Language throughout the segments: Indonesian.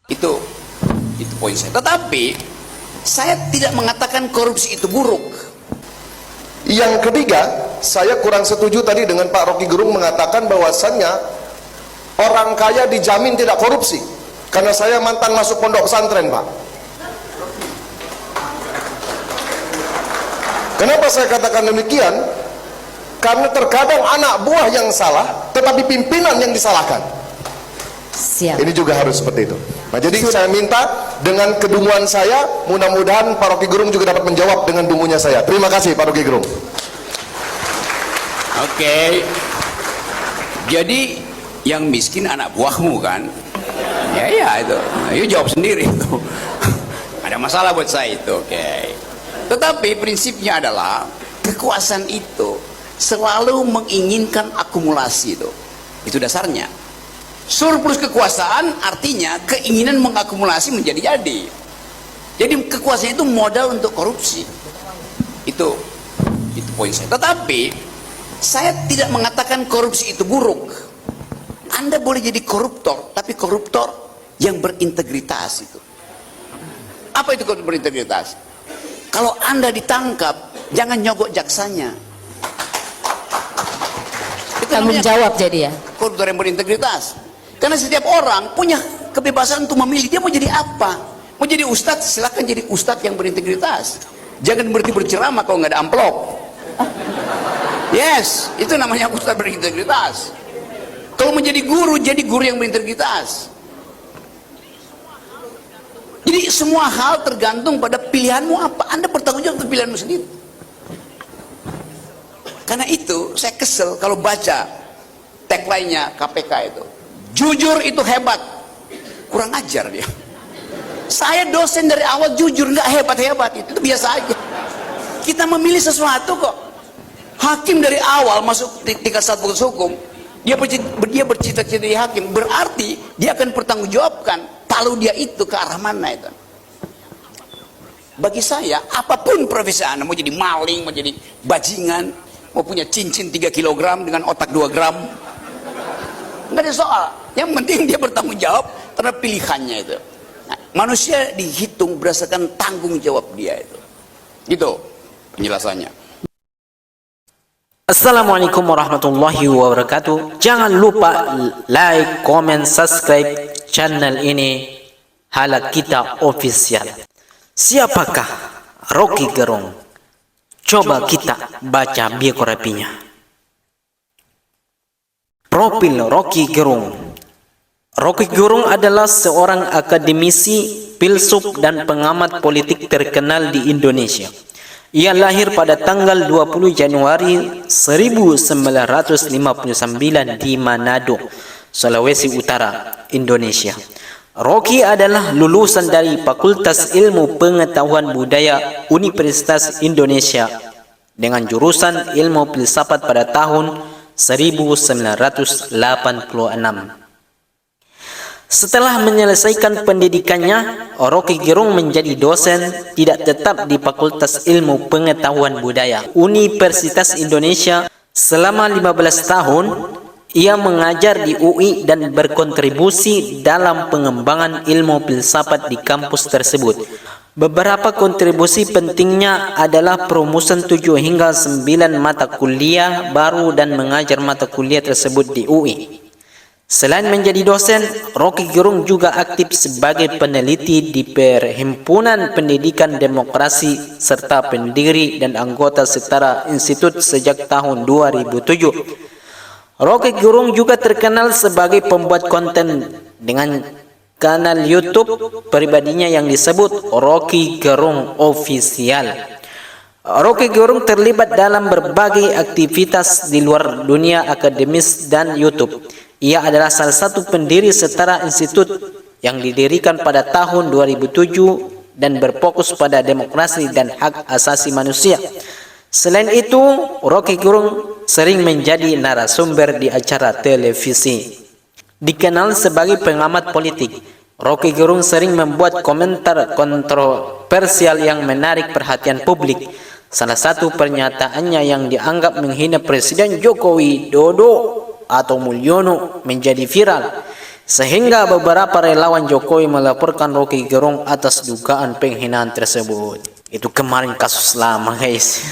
Itu poin saya. Tetapi saya tidak mengatakan korupsi itu buruk. Yang ketiga, saya kurang setuju tadi dengan Pak Rocky Gerung mengatakan bahwasannya orang kaya dijamin tidak korupsi. Karena saya mantan masuk pondok pesantren, Pak. Kenapa saya katakan demikian? Karena terkadang anak buah yang salah, tetapi pimpinan yang disalahkan. Siap. Ini juga harus seperti itu. Nah, jadi saya minta dengan kedunguan saya, mudah-mudahan Pak Rocky Gerung juga dapat menjawab dengan dungunya saya. Terima kasih Pak Rocky Gerung. Oke. Jadi yang miskin anak buahmu kan? Ya itu. Ayo jawab sendiri itu. Ada masalah buat saya itu. Oke. Tetapi prinsipnya adalah kekuasaan itu selalu menginginkan akumulasi itu. Itu dasarnya. Surplus kekuasaan artinya keinginan mengakumulasi menjadi-jadi. Jadi kekuasaan itu modal untuk korupsi. Itu poin saya. Tetapi saya tidak mengatakan korupsi itu buruk. Anda boleh jadi koruptor, tapi koruptor yang berintegritas itu. Apa itu koruptor berintegritas? Kalau Anda ditangkap, jangan nyogok jaksanya. Itu Tanggung jawab jadi ya. Koruptor yang berintegritas. Karena setiap orang punya kebebasan untuk memilih dia mau jadi apa. Mau jadi ustadz, silakan jadi ustadz yang berintegritas. Jangan berhenti berceramah kalau nggak ada amplop. Yes, itu namanya ustadz berintegritas. Kalau menjadi guru, jadi guru yang berintegritas. Jadi semua hal tergantung pada pilihanmu apa. Anda bertanggung jawab untuk pilihanmu sendiri. Karena itu saya kesel kalau baca tagline-nya KPK itu. Jujur itu hebat. Kurang ajar dia. Saya dosen dari awal jujur, nggak hebat-hebat, itu biasa aja. Kita memilih sesuatu kok. Hakim dari awal masuk tingkat 1 fakultas hukum, dia bercita-cita jadi hakim, berarti dia akan bertanggungjawabkan kalau dia itu ke arah mana itu. Bagi saya, apapun profesi Anda, mau jadi maling, mau jadi bajingan, mau punya cincin 3 kg dengan otak 2 gram, nggak ada soal. Yang penting dia bertanggung jawab terhadap pilihannya itu. Nah, manusia dihitung berdasarkan tanggung jawab dia itu. Gitu penjelasannya. Assalamualaikum warahmatullahi wabarakatuh. Jangan lupa like, comment, subscribe channel ini Hala Kita Official. Siapakah Rocky Gerung? Coba kita baca biografinya. Profil Rocky Gerung. Rocky Gerung adalah seorang akademisi, filsuf dan pengamat politik terkenal di Indonesia. Ia lahir pada tanggal 20 Januari 1959 di Manado, Sulawesi Utara, Indonesia. Rocky adalah lulusan dari Fakultas Ilmu Pengetahuan Budaya Universitas Indonesia dengan jurusan Ilmu Filsafat pada tahun 1986. Setelah menyelesaikan pendidikannya, Rocky Gerung menjadi dosen tidak tetap di Fakultas Ilmu Pengetahuan Budaya Universitas Indonesia selama 15 tahun. Ia mengajar di UI dan berkontribusi dalam pengembangan ilmu filsafat di kampus tersebut. Beberapa kontribusi pentingnya adalah perumusan 7 hingga 9 mata kuliah baru dan mengajar mata kuliah tersebut di UI. Selain menjadi dosen, Rocky Gerung juga aktif sebagai peneliti di Perhimpunan Pendidikan Demokrasi serta pendiri dan anggota Setara Institut sejak tahun 2007. Rocky Gerung juga terkenal sebagai pembuat konten dengan kanal YouTube pribadinya yang disebut Rocky Gerung Official. Rocky Gerung terlibat dalam berbagai aktivitas di luar dunia akademis dan YouTube. Ia adalah salah satu pendiri Setara Institut yang didirikan pada tahun 2007 dan berfokus pada demokrasi dan hak asasi manusia. Selain itu, Rocky Gerung sering menjadi narasumber di acara televisi. Dikenal sebagai pengamat politik, Rocky Gerung sering membuat komentar kontroversial yang menarik perhatian publik. Salah satu pernyataannya yang dianggap menghina Presiden Joko Widodo atau Mulyono menjadi viral. Sehingga beberapa relawan Jokowi melaporkan Rocky Gerung atas dugaan penghinaan tersebut. Itu kemarin kasus lama guys.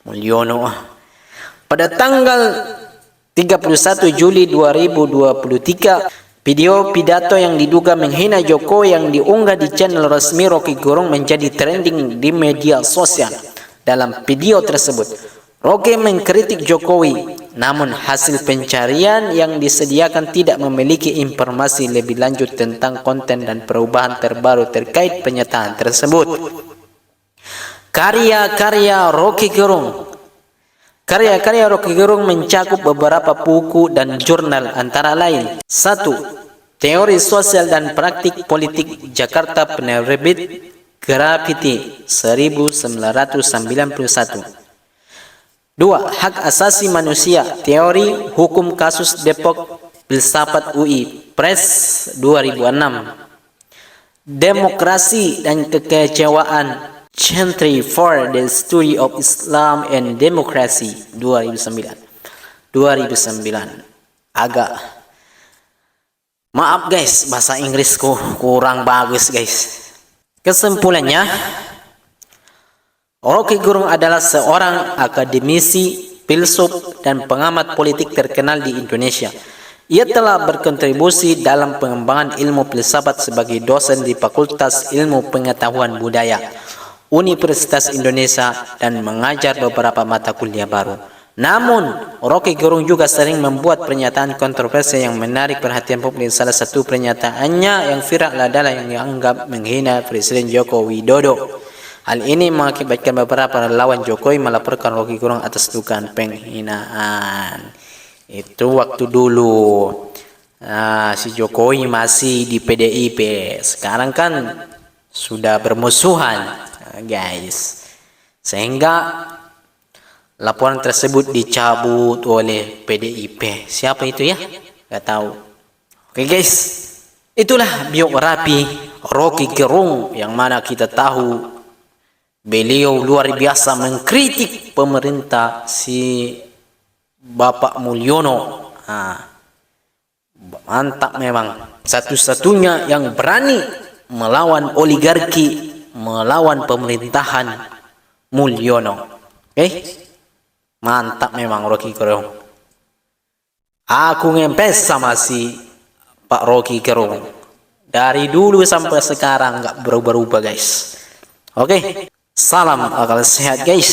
Mulyono. Pada tanggal 31 Juli 2023, video pidato yang diduga menghina Jokowi yang diunggah di channel resmi Rocky Gerung menjadi trending di media sosial. Dalam video tersebut, Rocky mengkritik Jokowi, namun hasil pencarian yang disediakan tidak memiliki informasi lebih lanjut tentang konten dan perubahan terbaru terkait pernyataan tersebut. Karya-karya Rocky Gerung. Karya-karya Rocky Gerung mencakup beberapa buku dan jurnal antara lain: 1. Teori Sosial dan Praktik Politik Jakarta, penerbit Grafiti 1991. 2. Hak Asasi Manusia, Teori Hukum Kasus Depok, Filsafat UI Press 2006. Demokrasi dan Kekecewaan, Century for the Study of Islam and Democracy 2009. Agak maaf guys, bahasa Inggrisku kurang bagus guys. Kesimpulannya, Rocky Gerung adalah seorang akademisi, filsuf, dan pengamat politik terkenal di Indonesia. Ia telah berkontribusi dalam pengembangan ilmu filsafat sebagai dosen di Fakultas Ilmu Pengetahuan Budaya Universitas Indonesia dan mengajar beberapa mata kuliah baru. Namun, Rocky Gerung juga sering membuat pernyataan kontroversial yang menarik perhatian publik. Salah satu pernyataannya yang viral adalah yang dianggap menghina Presiden Joko Widodo. Hal ini mengakibatkan beberapa relawan Jokowi melaporkan Rocky Gerung atas dugaan penghinaan. Itu waktu dulu si Jokowi masih di PDIP. Sekarang kan sudah bermusuhan, guys. Sehingga laporan tersebut dicabut oleh PDIP. Siapa itu ya? Gak tahu. Oke guys, itulah biografi Rocky Gerung yang mana kita tahu beliau luar biasa mengkritik pemerintah si Bapak Mulyono. Mantap memang. Satu-satunya yang berani melawan oligarki, melawan pemerintahan Mulyono. Oke? Mantap memang Rocky Gerung. Aku ngempes sama si Pak Rocky Gerung. Dari dulu sampai sekarang nggak berubah-ubah guys. Oke? Salam akal sehat guys.